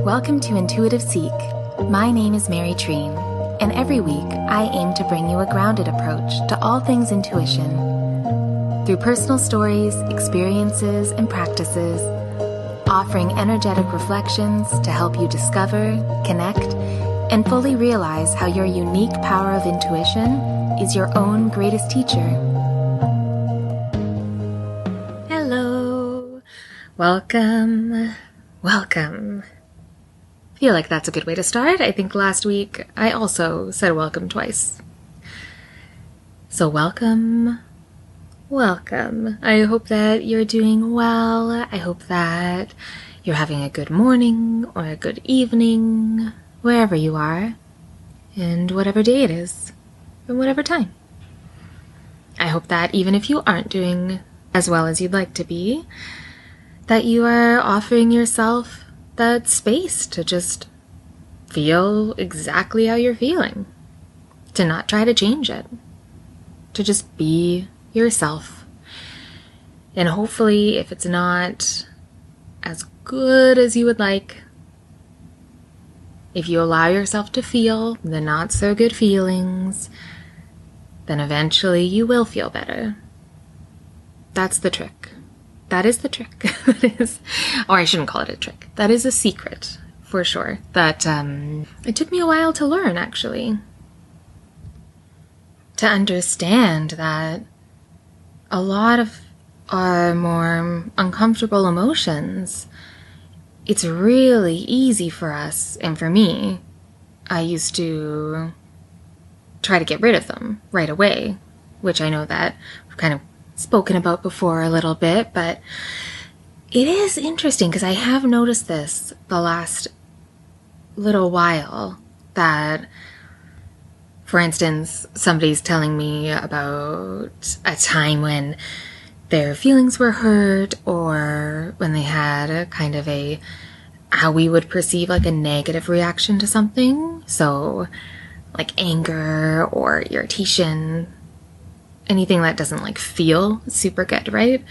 Welcome to Intuitive Seek. My name is Mary Treen, and every week I aim to bring you a grounded approach to all things intuition. Through personal stories, experiences, and practices, offering energetic reflections to help you discover, connect, and fully realize how your unique power of intuition is your own greatest teacher. Hello. Welcome. I feel like that's a good way to start. I think last week I also said welcome twice. So welcome. I hope that you're doing well. I hope that you're having a good morning or a good evening, wherever you are, and whatever day it is, and whatever time. I hope that even if you aren't doing as well as you'd like to be, that you are offering yourself that space to just feel exactly how you're feeling, to not try to change it, to just be yourself. And hopefully, if it's not as good as you would like, if you allow yourself to feel the not so good feelings, then eventually you will feel better. That's the trick. That is the trick. Or I shouldn't call it a trick. That is a secret, for sure. That it took me a while to learn, actually. To understand that a lot of our more uncomfortable emotions, it's really easy for us, and for me, I used to try to get rid of them right away, which I know that we've kind of spoken about before a little bit, but it is interesting because I have noticed this the last little while that, for instance, somebody's telling me about a time when their feelings were hurt or when they had a kind of how we would perceive like a negative reaction to something. So like anger or irritation, anything that doesn't like feel super good, right?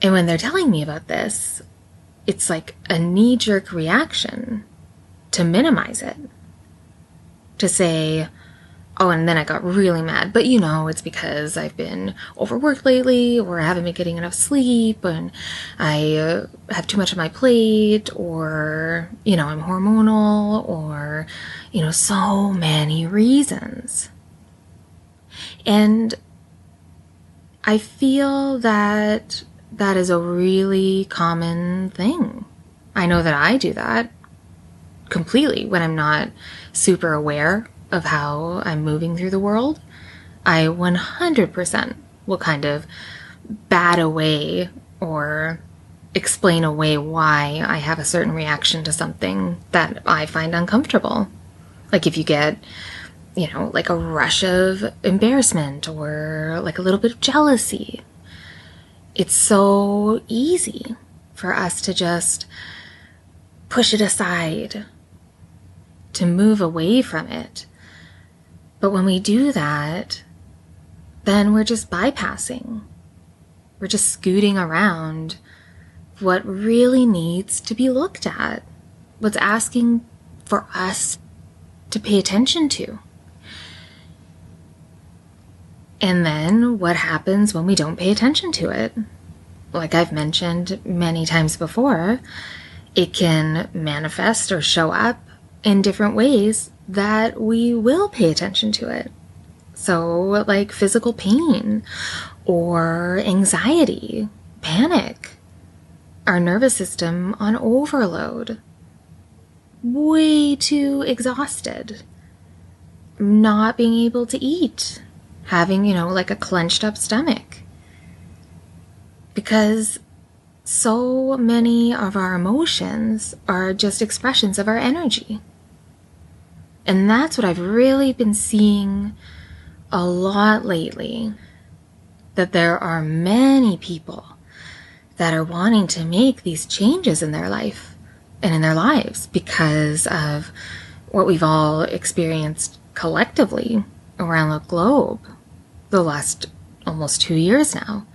And when they're telling me about this, it's like a knee-jerk reaction to minimize it. To say, oh, and then I got really mad, but it's because I've been overworked lately, or I haven't been getting enough sleep, and I have too much on my plate, or, I'm hormonal, or, so many reasons. And I feel that that is a really common thing. I know that I do that completely when I'm not super aware of how I'm moving through the world. I 100% will kind of bat away or explain away why I have a certain reaction to something that I find uncomfortable. Like if you get like a rush of embarrassment or like a little bit of jealousy. It's so easy for us to just push it aside, to move away from it. But when we do that, then we're just bypassing. We're just scooting around what really needs to be looked at, what's asking for us to pay attention to. And then what happens when we don't pay attention to it? Like I've mentioned many times before, it can manifest or show up in different ways that we will pay attention to it. So like physical pain or anxiety, panic, our nervous system on overload, way too exhausted, not being able to eat, having, like a clenched up stomach. Because so many of our emotions are just expressions of our energy. And that's what I've really been seeing a lot lately. That there are many people that are wanting to make these changes in their life and in their lives because of what we've all experienced collectively around the globe the last almost 2 years now.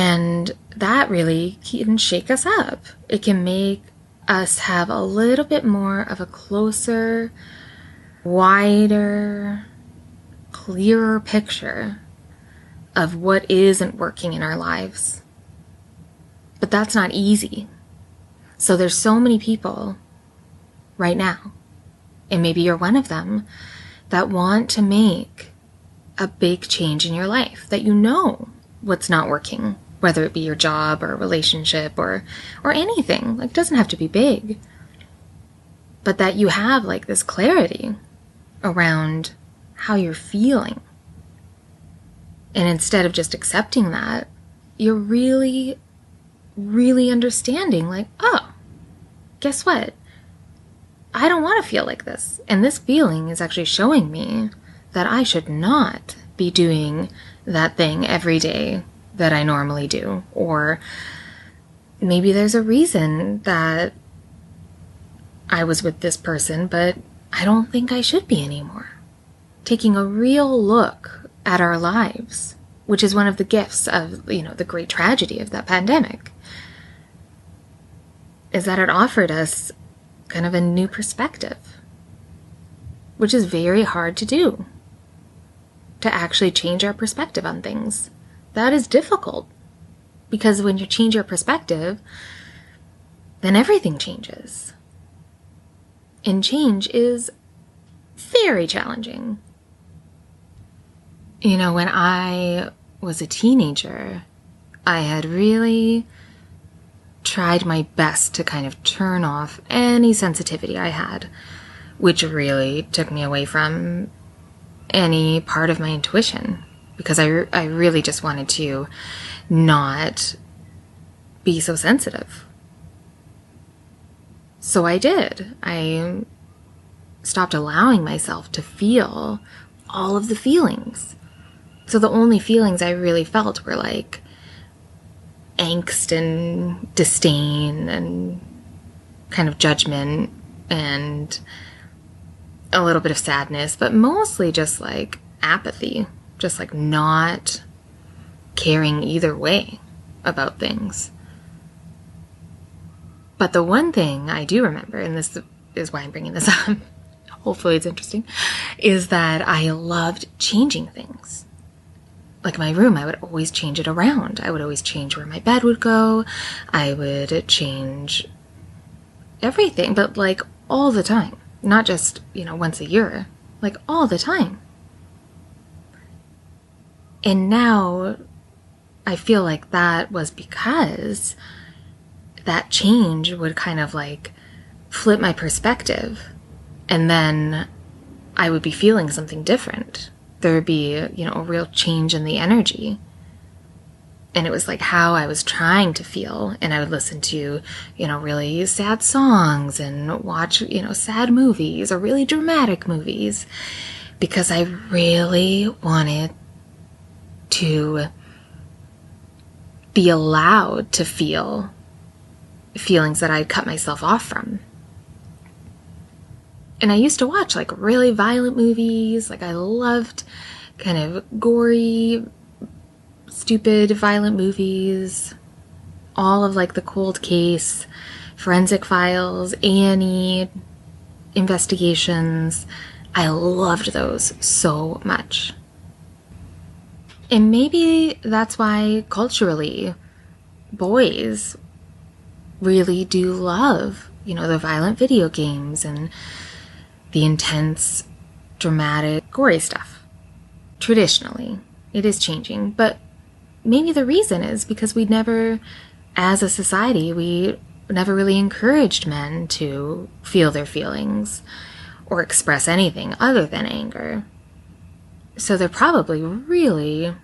And that really can shake us up. It can make us have a little bit more of a closer, wider, clearer picture of what isn't working in our lives. But that's not easy. So there's so many people right now, and maybe you're one of them, that want to make a big change in your life, that you know what's not working, whether it be your job or a relationship or anything. Like, it doesn't have to be big, but that you have like this clarity around how you're feeling. And instead of just accepting that, you're really, really understanding, like, oh, guess what? I don't want to feel like this. And this feeling is actually showing me that I should not be doing that thing every day that I normally do. Or maybe there's a reason that I was with this person, but I don't think I should be anymore. Taking a real look at our lives, which is one of the gifts of, the great tragedy of that pandemic, is that it offered us kind of a new perspective, which is very hard to do, to actually change our perspective on things. That is difficult, because when you change your perspective, then everything changes. And change is very challenging. When I was a teenager, I had really tried my best to kind of turn off any sensitivity I had, which really took me away from any part of my intuition, because I really just wanted to not be so sensitive. So I did. I stopped allowing myself to feel all of the feelings. So the only feelings I really felt were like angst and disdain and kind of judgment and a little bit of sadness, but mostly just like apathy, just like not caring either way about things. But the one thing I do remember, and this is why I'm bringing this up, hopefully it's interesting, is that I loved changing things. Like my room, I would always change it around. I would always change where my bed would go. I would change everything, but like all the time. Not just, once a year, like all the time. And now I feel like that was because that change would kind of like flip my perspective, and then I would be feeling something different. There would be, a real change in the energy. And it was like how I was trying to feel. And I would listen to, really sad songs and watch, sad movies or really dramatic movies, because I really wanted to be allowed to feel feelings that I'd cut myself off from. And I used to watch like really violent movies. Like I loved kind of gory, stupid, violent movies. All of like the Cold Case, Forensic Files, A&E investigations. I loved those so much. And maybe that's why culturally boys really do love, the violent video games and the intense, dramatic, gory stuff. Traditionally, it is changing, but maybe the reason is because we never, as a society, we never really encouraged men to feel their feelings or express anything other than anger. So they're probably really,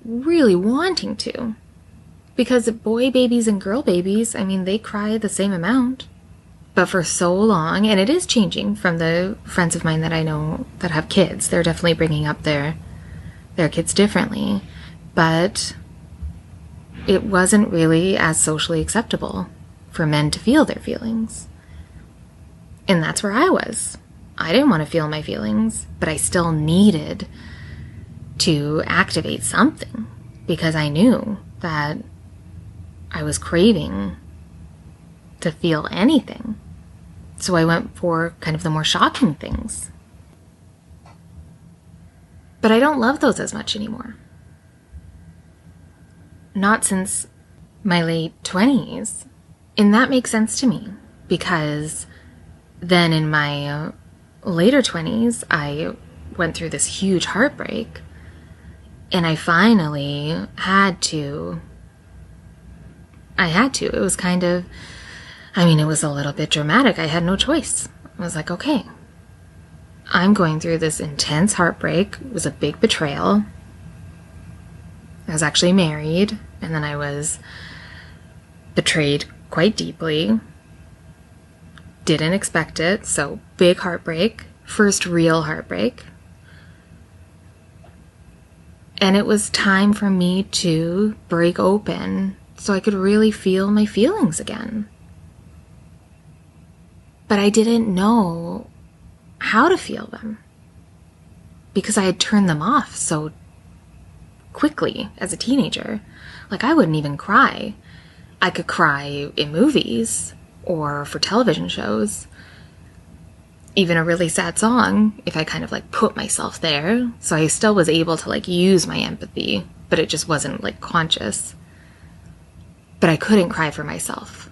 really wanting to. Because boy babies and girl babies, they cry the same amount. But for so long, and it is changing from the friends of mine that I know that have kids, they're definitely bringing up their kids differently. But it wasn't really as socially acceptable for men to feel their feelings. And that's where I was. I didn't want to feel my feelings, but I still needed to activate something, because I knew that I was craving to feel anything. So I went for kind of the more shocking things. But I don't love those as much anymore. Not since my late 20s. And that makes sense to me because then in my later 20s, I went through this huge heartbreak and I finally had to. It was kind of, it was a little bit dramatic. I had no choice. I was like, okay, I'm going through this intense heartbreak. It was a big betrayal. I was actually married, and then I was betrayed quite deeply. Didn't expect it, so big heartbreak. First real heartbreak. And it was time for me to break open so I could really feel my feelings again. But I didn't know how to feel them because I had turned them off so quickly as a teenager. Like, I wouldn't even cry. I could cry in movies or for television shows. Even a really sad song, if I kind of like put myself there. So I still was able to like use my empathy, but it just wasn't like conscious. But I couldn't cry for myself.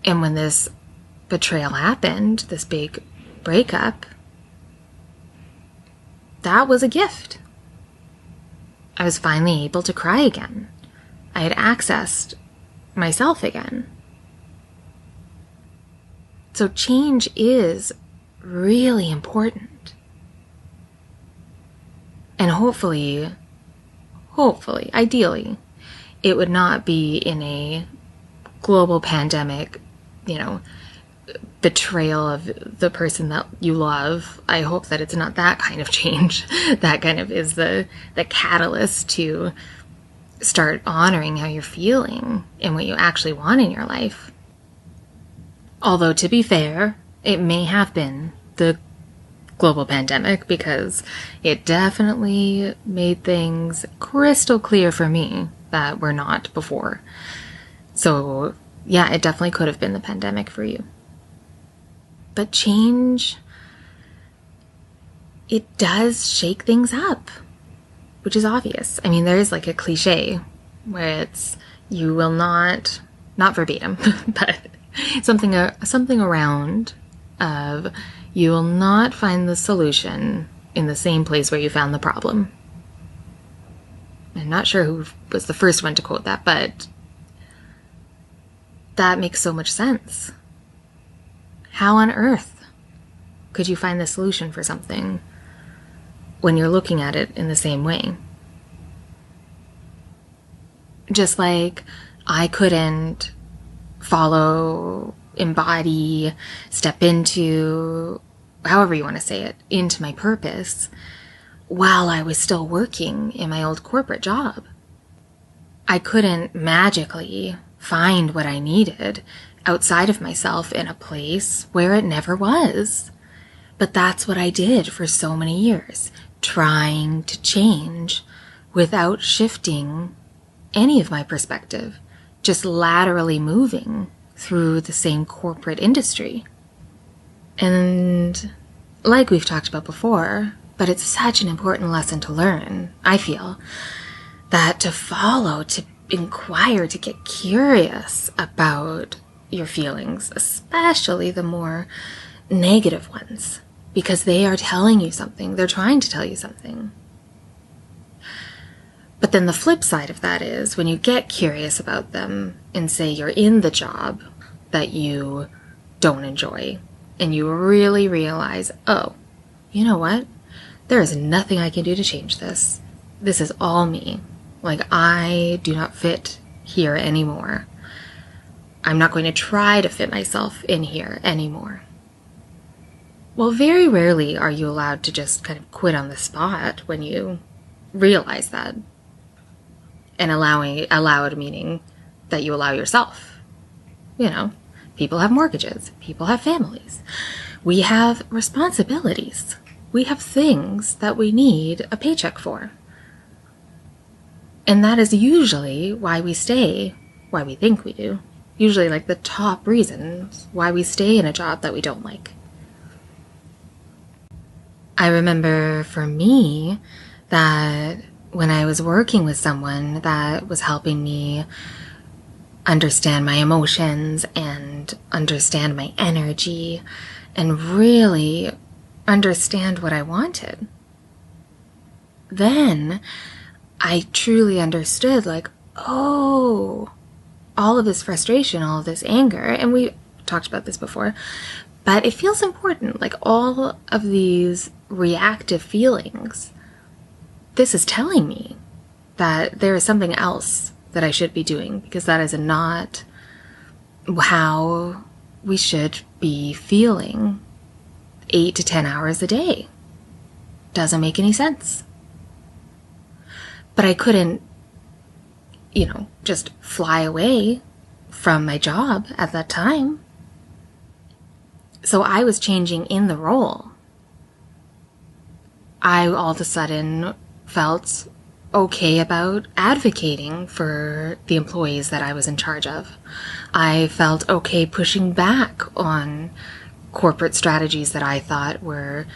And when this betrayal happened, this big breakup, that was a gift. I was finally able to cry again. I had accessed myself again. So change is really important. And hopefully, ideally, it would not be in a global pandemic, betrayal of the person that you love. I hope that it's not that kind of change. That kind of is the catalyst to start honoring how you're feeling and what you actually want in your life. Although, to be fair, it may have been the global pandemic because it definitely made things crystal clear for me that were not before. So, yeah, it definitely could have been the pandemic for you. But change, it does shake things up, which is obvious. There is like a cliche where it's, you will not verbatim, but something around of, you will not find the solution in the same place where you found the problem. I'm not sure who was the first one to quote that, but that makes so much sense. How on earth could you find the solution for something when you're looking at it in the same way? Just like I couldn't follow, embody, step into, however you want to say it, into my purpose while I was still working in my old corporate job. I couldn't magically find what I needed outside of myself in a place where it never was. But that's what I did for so many years, trying to change without shifting any of my perspective, just laterally moving through the same corporate industry. And like we've talked about before, but it's such an important lesson to learn, I feel, that to follow, to inquire, to get curious about your feelings, especially the more negative ones, because they are telling you something. They're trying to tell you something. But then the flip side of that is when you get curious about them and say you're in the job that you don't enjoy and you really realize, oh, you know what? There is nothing I can do to change this. This is all me. Like, I do not fit here anymore. I'm not going to try to fit myself in here anymore. Well, very rarely are you allowed to just kind of quit on the spot when you realize that. And allowed meaning that you allow yourself. People have mortgages. People have families. We have responsibilities. We have things that we need a paycheck for. And that is usually why we stay, why we think we do. Usually like the top reasons why we stay in a job that we don't like. I remember for me that when I was working with someone that was helping me understand my emotions and understand my energy and really understand what I wanted, then I truly understood, like, oh, all of this frustration, all of this anger, and we talked about this before, but it feels important, like all of these reactive feelings, this is telling me that there is something else that I should be doing, because that is not how we should be feeling 8 to 10 hours a day. Doesn't make any sense. But I couldn't, just fly away from my job at that time. So I was changing in the role. I all of a sudden felt okay about advocating for the employees that I was in charge of. I felt okay pushing back on corporate strategies that I thought were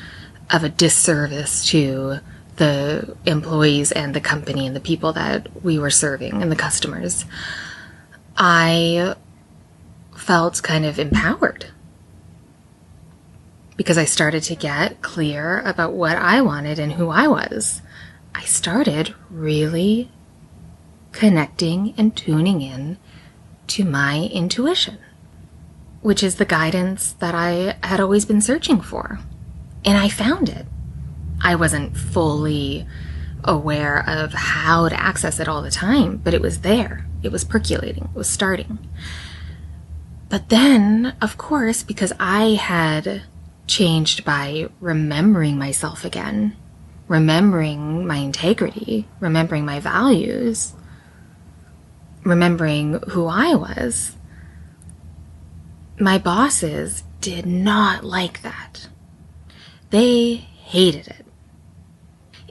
of a disservice to the employees and the company and the people that we were serving and the customers. I felt kind of empowered because I started to get clear about what I wanted and who I was. I started really connecting and tuning in to my intuition, which is the guidance that I had always been searching for. And I found it. I wasn't fully aware of how to access it all the time, but it was there. It was percolating. It was starting. But then, of course, because I had changed by remembering myself again, remembering my integrity, remembering my values, remembering who I was, my bosses did not like that. They hated it.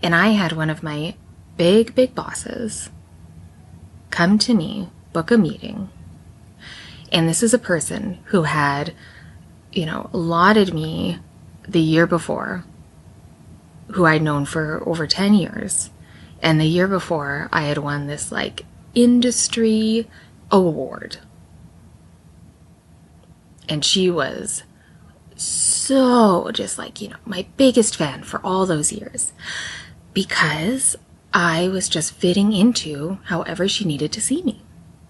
And I had one of my big bosses come to me, book a meeting. And this is a person who had, lauded me the year before, who I'd known for over 10 years. And the year before, I had won this, industry award. And she was so just my biggest fan for all those years. Because I was just fitting into however she needed to see me.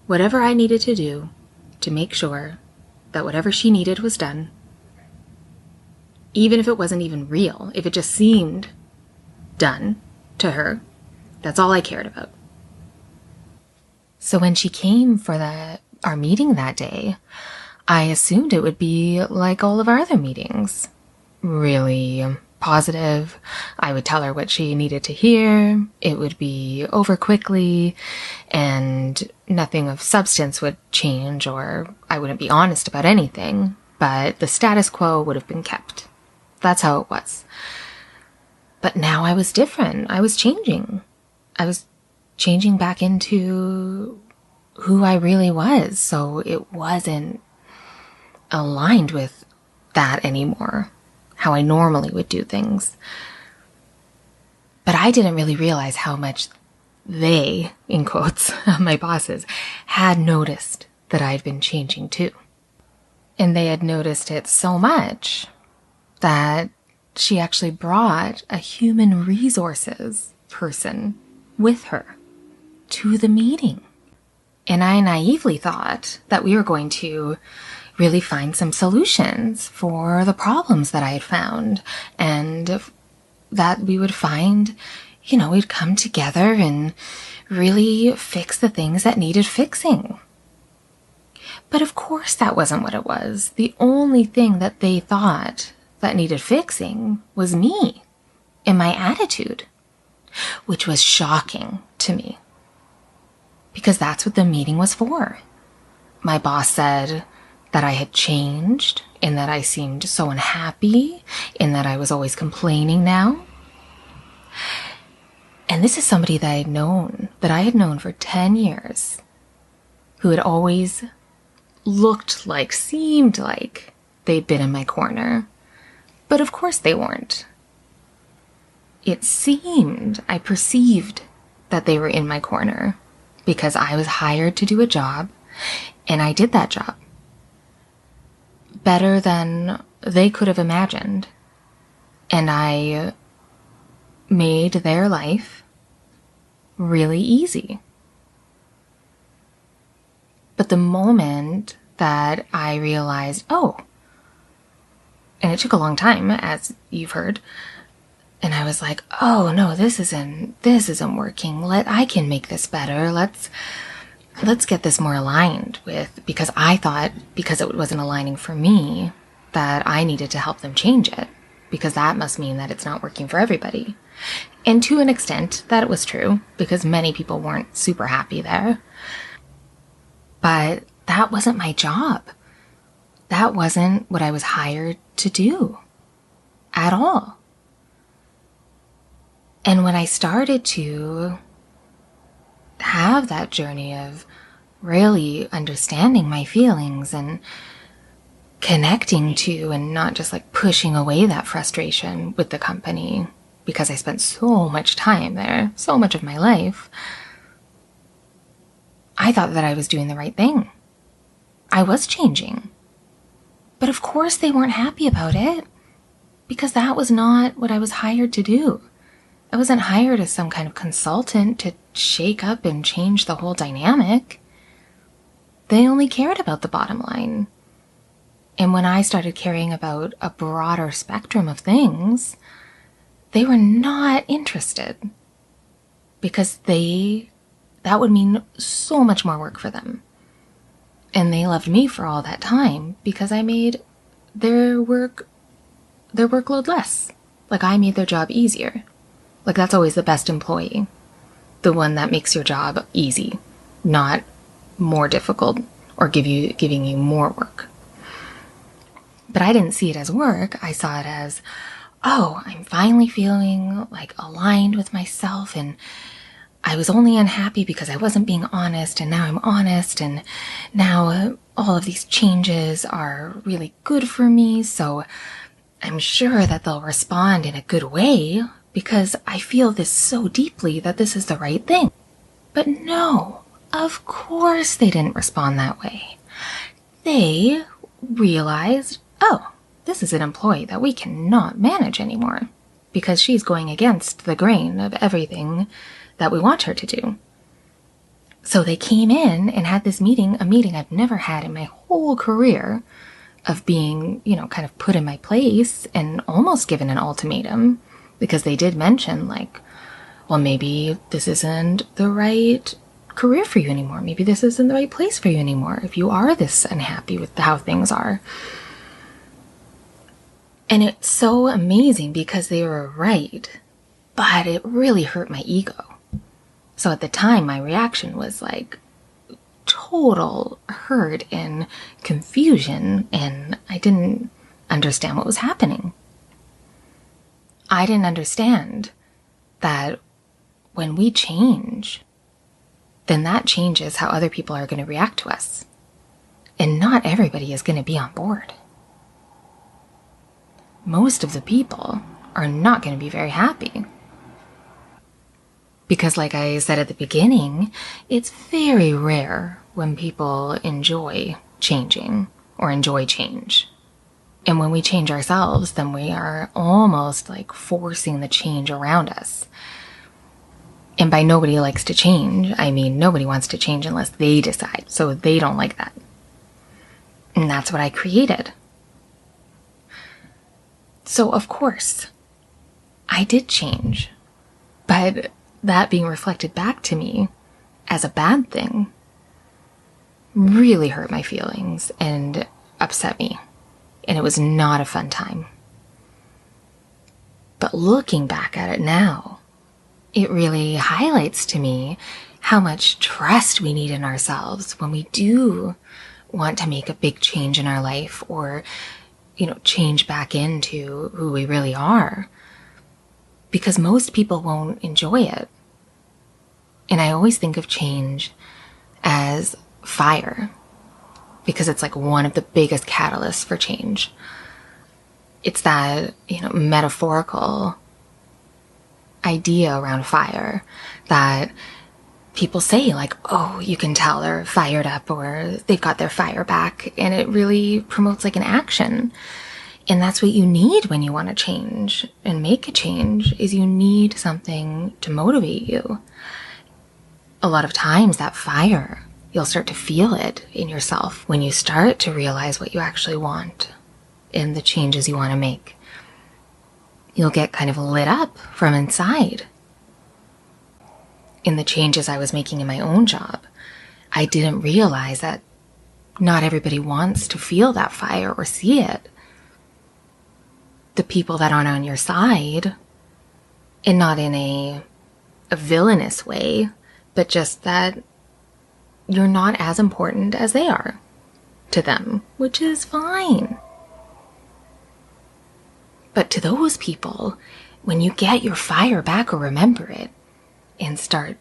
Whatever I needed to do to make sure that whatever she needed was done. Even if it wasn't even real, if it just seemed done to her, that's all I cared about. So when she came for our meeting that day, I assumed it would be like all of our other meetings. Really positive. I would tell her what she needed to hear. It would be over quickly and nothing of substance would change, or I wouldn't be honest about anything, but the status quo would have been kept. That's how it was. But now I was different. I was changing. I was changing back into who I really was. So it wasn't aligned with that anymore, how I normally would do things. But I didn't really realize how much they, in quotes, my bosses, had noticed that I'd been changing too. And they had noticed it so much that she actually brought a human resources person with her to the meeting. And I naively thought that we were going to really find some solutions for the problems that I had found, and that we would find, we'd come together and really fix the things that needed fixing. But of course that wasn't what it was. The only thing that they thought that needed fixing was me and my attitude, which was shocking to me, because that's what the meeting was for. My boss said that I had changed, and that I seemed so unhappy, and that I was always complaining now. And this is somebody that I had known for 10 years, who had always seemed like they'd been in my corner. But of course they weren't. I perceived that they were in my corner because I was hired to do a job, and I did that job better than they could have imagined. And I made their life really easy. But the moment that I realized, and it took a long time, as you've heard, and I was like, oh no, this isn't working. I can make this better. Let's get this more aligned with, because I thought, because it wasn't aligning for me, that I needed to help them change it, because that must mean that it's not working for everybody. And to an extent, that was true, because many people weren't super happy there. But that wasn't my job. That wasn't what I was hired to do at all. And when I started to have that journey of really understanding my feelings and connecting to, and not just pushing away that frustration with the company, because I spent so much time there, so much of my life, I thought that I was doing the right thing. I was changing. But of course they weren't happy about it, because that was not what I was hired to do. I wasn't hired as some kind of consultant to shake up and change the whole dynamic. They only cared about the bottom line. And when I started caring about a broader spectrum of things, they were not interested, because that would mean so much more work for them. And they loved me for all that time because I made their workload less. I made their job easier. That's always the best employee. The one that makes your job easy, not more difficult or giving you more work. But I didn't see it as work. I saw it as, I'm finally feeling aligned with myself, and I was only unhappy because I wasn't being honest, and now I'm honest, and now all of these changes are really good for me, so I'm sure that they'll respond in a good way because I feel this so deeply that this is the right thing. But no, of course they didn't respond that way. They realized, this is an employee that we cannot manage anymore because she's going against the grain of everything that we want her to do. So they came in and had this meeting, a meeting I've never had in my whole career, of being, kind of put in my place and almost given an ultimatum, because they did mention maybe this isn't the right career for you anymore. Maybe this isn't the right place for you anymore if you are this unhappy with how things are. And it's so amazing because they were right, but it really hurt my ego. So at the time, my reaction was total hurt and confusion, and I didn't understand what was happening. I didn't understand that when we change, then that changes how other people are going to react to us. And not everybody is going to be on board. Most of the people are not going to be very happy. Because like I said at the beginning, it's very rare when people enjoy changing or enjoy change. And when we change ourselves, then we are almost forcing the change around us. And by nobody likes to change, I mean nobody wants to change unless they decide. So they don't like that. And that's what I created. So of course, I did change. But that being reflected back to me as a bad thing really hurt my feelings and upset me. And it was not a fun time. But looking back at it now, it really highlights to me how much trust we need in ourselves when we do want to make a big change in our life, or, change back into who we really are. Because most people won't enjoy it. And I always think of change as fire because it's like one of the biggest catalysts for change. It's that, metaphorical idea around fire that people say, like, oh, you can tell they're fired up or they've got their fire back. And it really promotes like an action. And that's what you need when you want to change and make a change, is you need something to motivate you. A lot of times that fire, you'll start to feel it in yourself when you start to realize what you actually want and the changes you want to make. You'll get kind of lit up from inside. In the changes I was making in my own job, I didn't realize that not everybody wants to feel that fire or see it. The people that aren't on your side, and not in a villainous way, but just that you're not as important as they are to them, which is fine. But to those people, when you get your fire back or remember it and start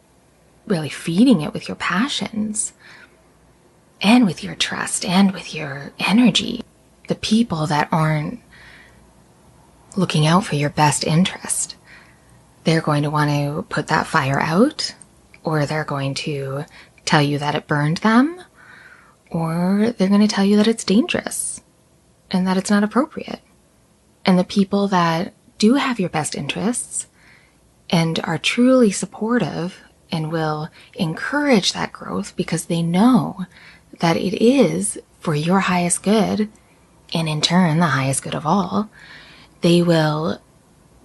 really feeding it with your passions and with your trust and with your energy, the people that aren't looking out for your best interest, they're going to want to put that fire out, or they're going to tell you that it burned them, or they're going to tell you that it's dangerous and that it's not appropriate. And the people that do have your best interests and are truly supportive and will encourage that growth because they know that it is for your highest good, and in turn the highest good of all, they will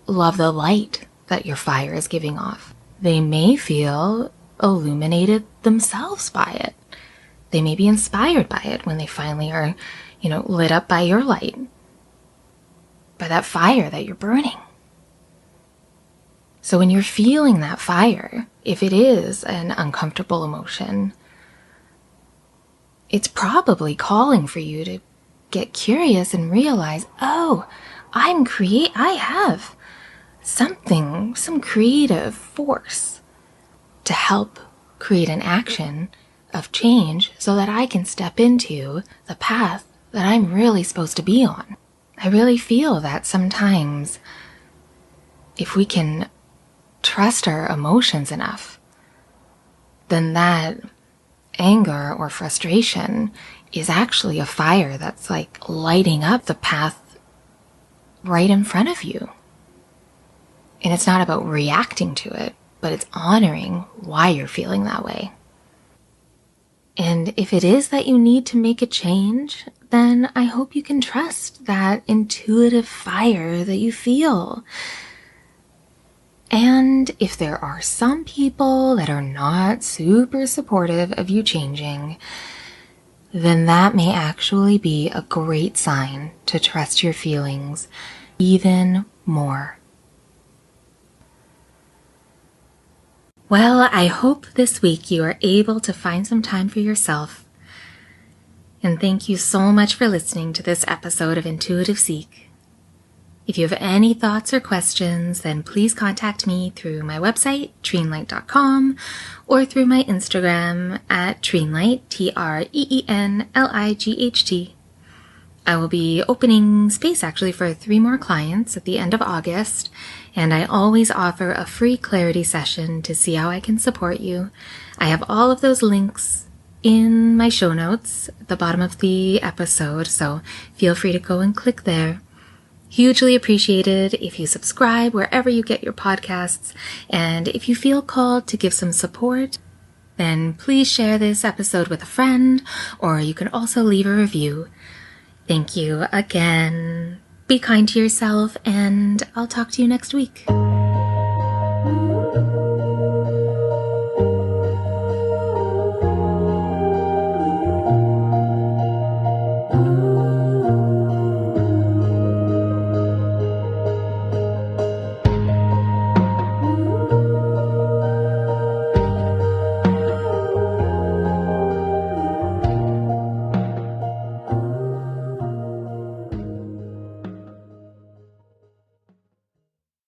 love the light that your fire is giving off. They may feel illuminated themselves by it. They may be inspired by it when they finally are, lit up by your light, by that fire that you're burning. So when you're feeling that fire, if it is an uncomfortable emotion, it's probably calling for you to get curious and realize, oh, I have something, some creative force to help create an action of change so that I can step into the path that I'm really supposed to be on. I really feel that sometimes if we can trust our emotions enough, then that anger or frustration is actually a fire that's like lighting up the path right in front of you. And it's not about reacting to it, but it's honoring why you're feeling that way. And if it is that you need to make a change, then I hope you can trust that intuitive fire that you feel. And if there are some people that are not super supportive of you changing, then that may actually be a great sign to trust your feelings even more. Well, I hope this week you are able to find some time for yourself. And thank you so much for listening to this episode of Intuitive Seek. If you have any thoughts or questions, then please contact me through my website, treenlight.com, or through my Instagram at treenlight, TREENLIGHT. I will be opening space actually for 3 more clients at the end of August, and I always offer a free clarity session to see how I can support you. I have all of those links in my show notes at the bottom of the episode, so feel free to go and click there. Hugely appreciated if you subscribe wherever you get your podcasts, and if you feel called to give some support, then please share this episode with a friend, or you can also leave a review. Thank you again. Be kind to yourself, and I'll talk to you next week.